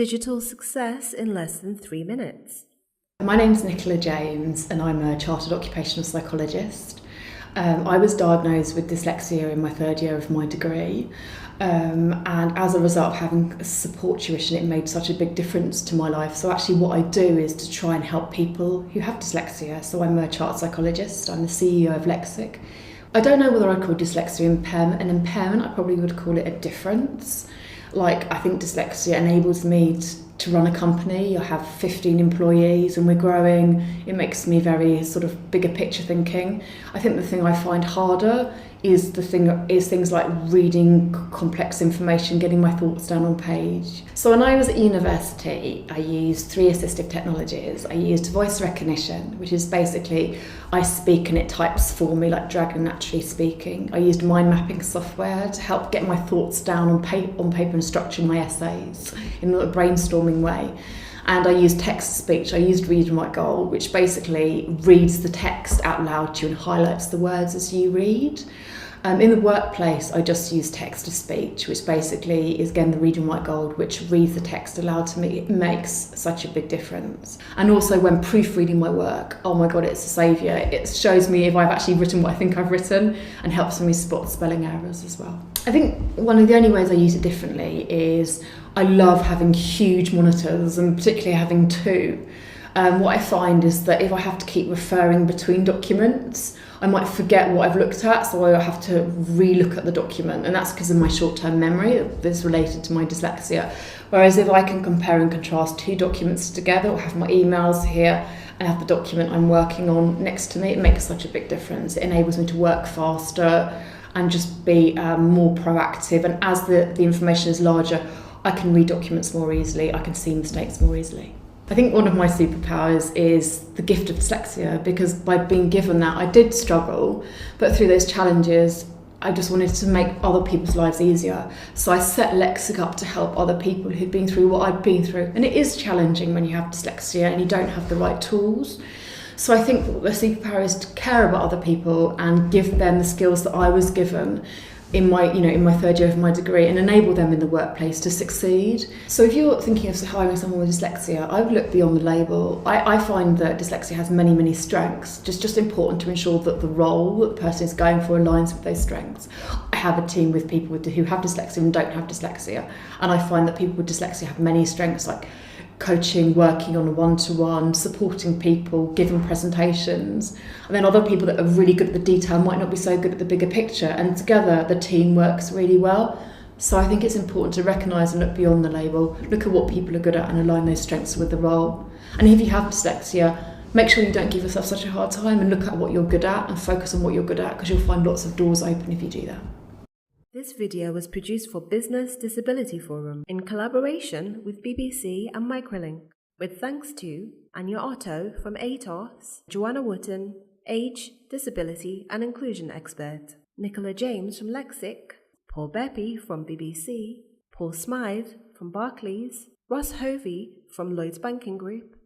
Digital success in less than 3 minutes. My name's Nicola James and I'm a chartered occupational psychologist. I was diagnosed with dyslexia in my third year of my degree, and as a result of having a support tuition, it made such a big difference to my life. So actually what I do is to try and help people who have dyslexia. So I'm a chartered psychologist, I'm the CEO of Lexxic. I don't know whether I'd call dyslexia an impairment, I probably would call it a difference. Like, I think dyslexia enables me to run a company. I have 15 employees and we're growing. It makes me very sort of bigger picture thinking. I think the thing I find harder is things like reading complex information, getting my thoughts down on page. So when I was at university, I used 3 assistive technologies. I used voice recognition, which is basically I speak and it types for me, like Dragon NaturallySpeaking. I used mind mapping software to help get my thoughts down on paper and structure my essays in a brainstorming way. And I used text-to-speech. I used Read&Write Gold, which basically reads the text out loud to you and highlights the words as you read. In the workplace, I just use text-to-speech, which basically is, again, the Read&Write Gold, which reads the text aloud to me. It makes such a big difference. And also when proofreading my work, oh my God, it's a saviour. It shows me if I've actually written what I think I've written and helps me spot spelling errors as well. I think one of the only ways I use it differently is I love having huge monitors, and particularly having 2. What I find is that if I have to keep referring between documents, I might forget what I've looked at, so I have to relook at the document, and that's because of my short-term memory that's related to my dyslexia. Whereas if I can compare and contrast 2 documents together, or have my emails here and have the document I'm working on next to me, it makes such a big difference. It enables me to work faster and just be more proactive, and as the information is larger, I can read documents more easily, I can see mistakes more easily. I think one of my superpowers is the gift of dyslexia, because by being given that, I did struggle, but through those challenges, I just wanted to make other people's lives easier. So I set Lexxic up to help other people who've been through what I'd been through. And it is challenging when you have dyslexia and you don't have the right tools. So I think the superpower is to care about other people and give them the skills that I was given in my third year of my degree, and enable them in the workplace to succeed. So if you're thinking of hiring someone with dyslexia, I would look beyond the label. I find that dyslexia has many, many strengths. Just important to ensure that the role that the person is going for aligns with those strengths. I have a team with people who have dyslexia and don't have dyslexia, and I find that people with dyslexia have many strengths, like coaching, working on a one-to-one, supporting people, giving presentations. And then other people that are really good at the detail might not be so good at the bigger picture, and together the team works really well. So I think it's important to recognise and look beyond the label, look at what people are good at and align those strengths with the role. And if you have dyslexia, make sure you don't give yourself such a hard time, and look at what you're good at and focus on what you're good at, because you'll find lots of doors open if you do that. This video was produced for Business Disability Forum in collaboration with BBC and Microlink, with thanks to Anya Otto from Atos, Joanna Wootten, age, disability and inclusion expert, Nicola James from Lexxic, Bepey from BBC, Smyth from Barclays, Hovey from Lloyds Banking Group,